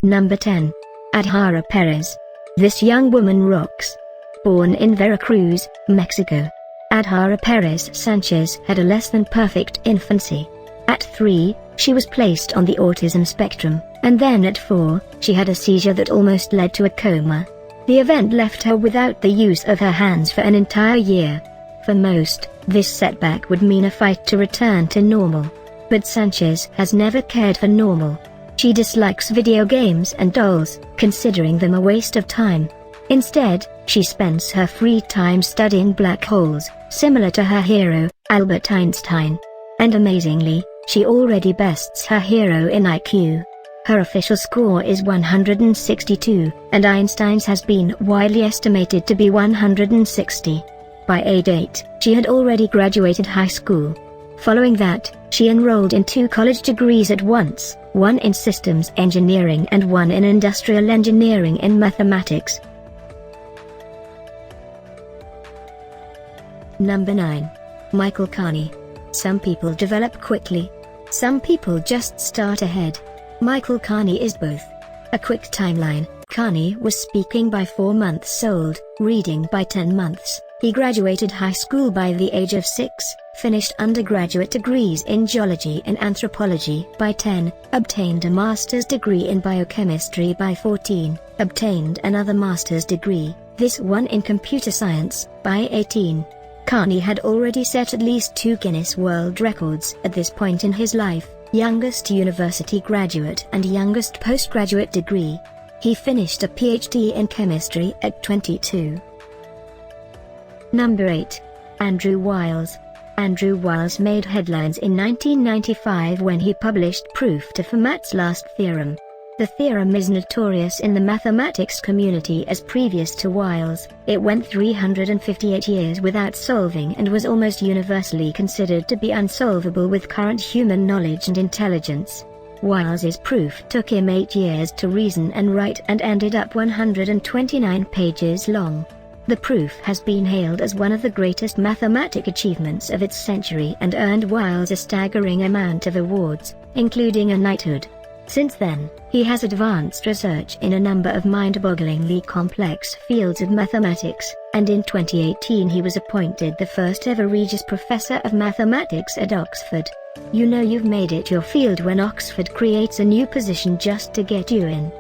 Number 10. Adhara Perez. This young woman rocks. Born in Veracruz, Mexico, Adhara Perez Sanchez had a less than perfect infancy. At 3, she was placed on the autism spectrum, and then at 4, she had a seizure that almost led to a coma. The event left her without the use of her hands for an entire year. For most, this setback would mean a fight to return to normal. But Sanchez has never cared for normal. She dislikes video games and dolls, considering them a waste of time. Instead, she spends her free time studying black holes, similar to her hero, Albert Einstein. And amazingly, she already bests her hero in IQ. Her official score is 162, and Einstein's has been widely estimated to be 160. By age 8, she had already graduated high school. Following that, she enrolled in 2 college degrees at once, one in systems engineering and one in industrial engineering in mathematics. Number 9. Michael Carney. Some people develop quickly. Some people just start ahead. Michael Carney is both. A quick timeline: Carney was speaking by 4 months old, reading by 10 months. He graduated high school by the age of 6, finished undergraduate degrees in geology and anthropology by 10, obtained a master's degree in biochemistry by 14, obtained another master's degree, this one in computer science, by 18. Carney had already set at least 2 Guinness World Records at this point in his life: youngest university graduate and youngest postgraduate degree. He finished a PhD in chemistry at 22. Number 8. Andrew Wiles. Andrew Wiles made headlines in 1995 when he published proof to Fermat's last theorem. The theorem is notorious in the mathematics community as previous to Wiles. It went 358 years without solving and was almost universally considered to be unsolvable with current human knowledge and intelligence. Wiles's proof took him 8 years to reason and write and ended up 129 pages long. The proof has been hailed as one of the greatest mathematic achievements of its century and earned Wiles a staggering amount of awards, including a knighthood. Since then, he has advanced research in a number of mind-bogglingly complex fields of mathematics, and in 2018 he was appointed the first ever Regius Professor of Mathematics at Oxford. You know you've made it your field when Oxford creates a new position just to get you in.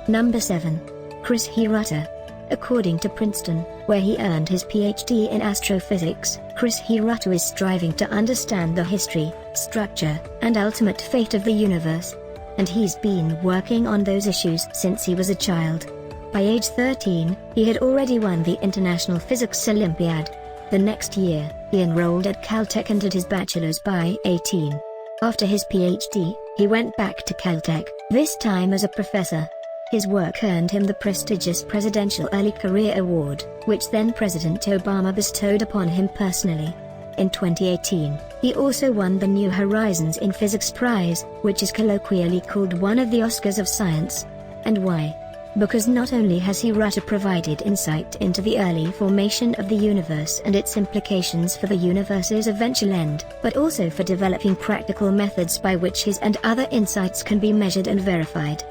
Number 7. Chris Hirata. According to Princeton, where he earned his PhD in astrophysics, Chris Hirata is striving to understand the history, structure, and ultimate fate of the universe. And he's been working on those issues since he was a child. By age 13, he had already won the International Physics Olympiad. The next year, he enrolled at Caltech and did his bachelor's by 18. After his PhD, he went back to Caltech, this time as a professor. His work earned him the prestigious Presidential Early Career Award, which then President Obama bestowed upon him personally. In 2018, he also won the New Horizons in Physics Prize, which is colloquially called one of the Oscars of science. And why? Because not only has Hirata provided insight into the early formation of the universe and its implications for the universe's eventual end, but also for developing practical methods by which his and other insights can be measured and verified.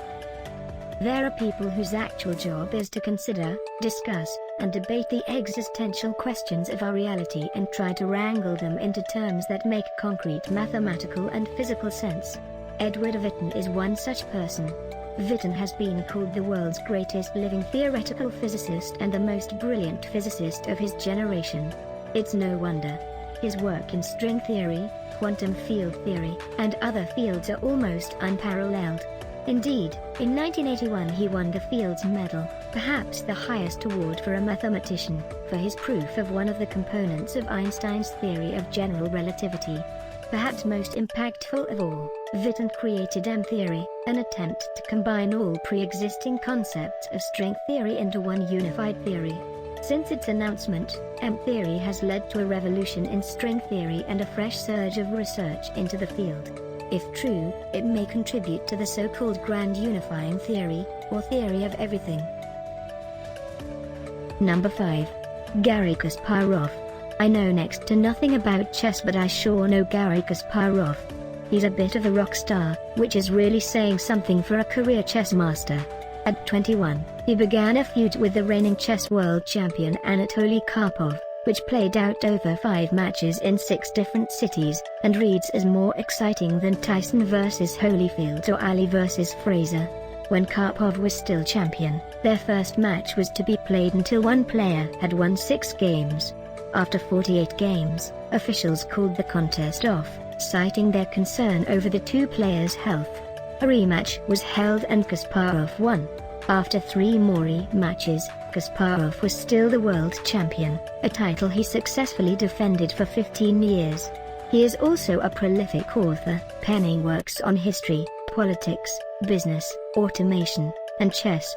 There are people whose actual job is to consider, discuss, and debate the existential questions of our reality and try to wrangle them into terms that make concrete mathematical and physical sense. Edward Witten is one such person. Witten has been called the world's greatest living theoretical physicist and the most brilliant physicist of his generation. It's no wonder. His work in string theory, quantum field theory, and other fields are almost unparalleled. Indeed, in 1981 he won the Fields Medal, perhaps the highest award for a mathematician, for his proof of one of the components of Einstein's theory of general relativity. Perhaps most impactful of all, Witten created M-theory, an attempt to combine all pre-existing concepts of string theory into one unified theory. Since its announcement, M-theory has led to a revolution in string theory and a fresh surge of research into the field. If true, it may contribute to the so-called grand unifying theory, or theory of everything. Number 5. Garry Kasparov. I know next to nothing about chess, but I sure know Garry Kasparov. He's a bit of a rock star, which is really saying something for a career chess master. At 21, he began a feud with the reigning chess world champion Anatoly Karpov, which played out over 5 matches in 6 different cities, and reads as more exciting than Tyson vs Holyfield or Ali vs Fraser. When Karpov was still champion, their first match was to be played until one player had won 6 games. After 48 games, officials called the contest off, citing their concern over the 2 players' health. A rematch was held and Kasparov won. After 3 more matches, Kasparov was still the world champion, a title he successfully defended for 15 years. He is also a prolific author, penning works on history, politics, business, automation, and chess.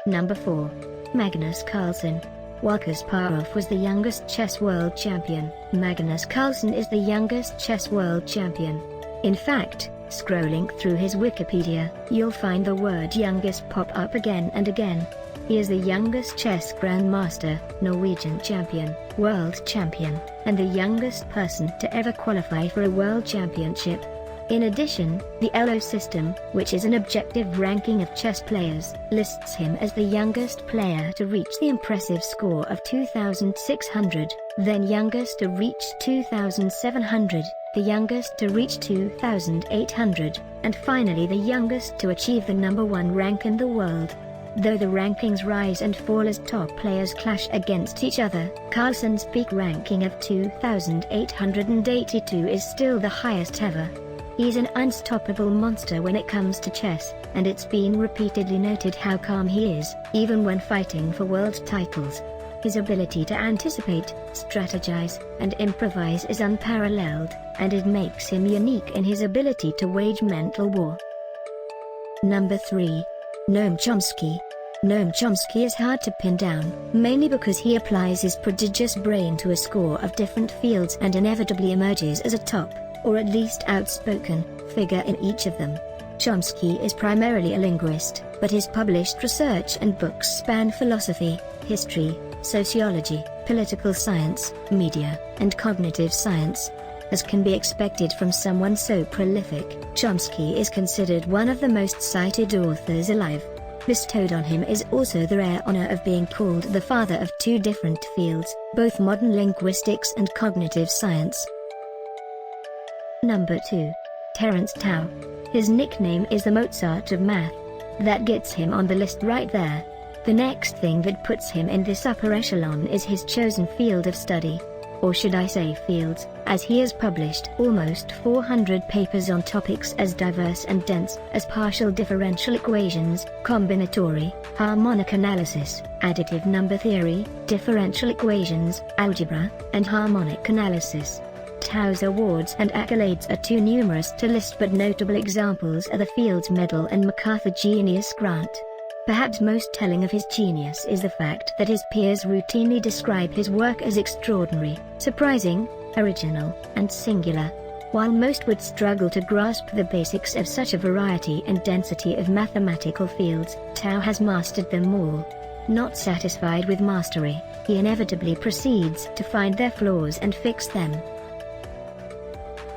Number 4. Magnus Carlsen. While Kasparov was the youngest chess world champion, Magnus Carlsen is the youngest chess world champion. In fact, scrolling through his Wikipedia, you'll find the word youngest pop up again and again. He is the youngest chess grandmaster, Norwegian champion, world champion, and the youngest person to ever qualify for a world championship. In addition, the ELO system, which is an objective ranking of chess players, lists him as the youngest player to reach the impressive score of 2,600, then youngest to reach 2,700, the youngest to reach 2,800, and finally the youngest to achieve the number 1 rank in the world. Though the rankings rise and fall as top players clash against each other, Carlsen's peak ranking of 2,882 is still the highest ever. He's an unstoppable monster when it comes to chess, and it's been repeatedly noted how calm he is, even when fighting for world titles. His ability to anticipate, strategize, and improvise is unparalleled, and it makes him unique in his ability to wage mental war. Number 3. Noam Chomsky. Noam Chomsky is hard to pin down, mainly because he applies his prodigious brain to a score of different fields and inevitably emerges as a top, or at least outspoken, figure in each of them. Chomsky is primarily a linguist, but his published research and books span philosophy, history, sociology, political science, media, and cognitive science. As can be expected from someone so prolific, Chomsky is considered one of the most cited authors alive. Bestowed on him is also the rare honor of being called the father of 2 different fields, both modern linguistics and cognitive science. Number 2. Terence Tao. His nickname is the Mozart of math. That gets him on the list right there. The next thing that puts him in this upper echelon is his chosen field of study. Or should I say fields, as he has published almost 400 papers on topics as diverse and dense as partial differential equations, combinatory, harmonic analysis, additive number theory, differential equations, algebra, and harmonic analysis. Tao's awards and accolades are too numerous to list, but notable examples are the Fields Medal and MacArthur Genius Grant. Perhaps most telling of his genius is the fact that his peers routinely describe his work as extraordinary, surprising, original, and singular. While most would struggle to grasp the basics of such a variety and density of mathematical fields, Tao has mastered them all. Not satisfied with mastery, he inevitably proceeds to find their flaws and fix them.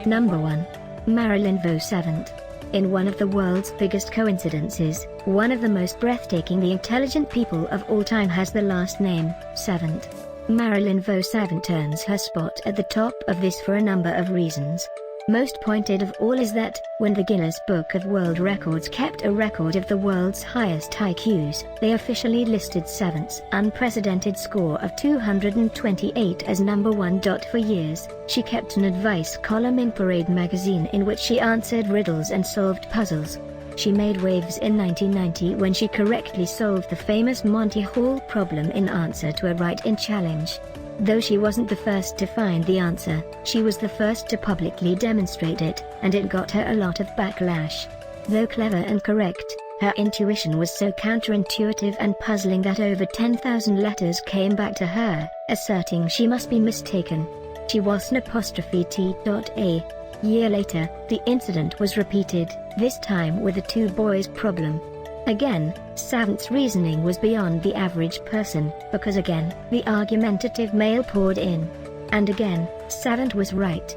Number 1. Marilyn Vaux Savant. In one of the world's biggest coincidences, one of the most breathtakingly intelligent people of all time has the last name, Savant. Marilyn Vaux Savant earns her spot at the top of this for a number of reasons. Most pointed of all is that, when the Guinness Book of World Records kept a record of the world's highest IQs, they officially listed Savant's unprecedented score of 228 as number 1. For years, she kept an advice column in Parade magazine in which she answered riddles and solved puzzles. She made waves in 1990 when she correctly solved the famous Monty Hall problem in answer to a write-in challenge. Though she wasn't the first to find the answer, she was the first to publicly demonstrate it, and it got her a lot of backlash. Though clever and correct, her intuition was so counterintuitive and puzzling that over 10,000 letters came back to her, asserting she must be mistaken. She was an ''T.A." Year later, the incident was repeated, this time with the 2 boys problem. Again, Savant's reasoning was beyond the average person, because again, the argumentative male poured in. And again, Savant was right.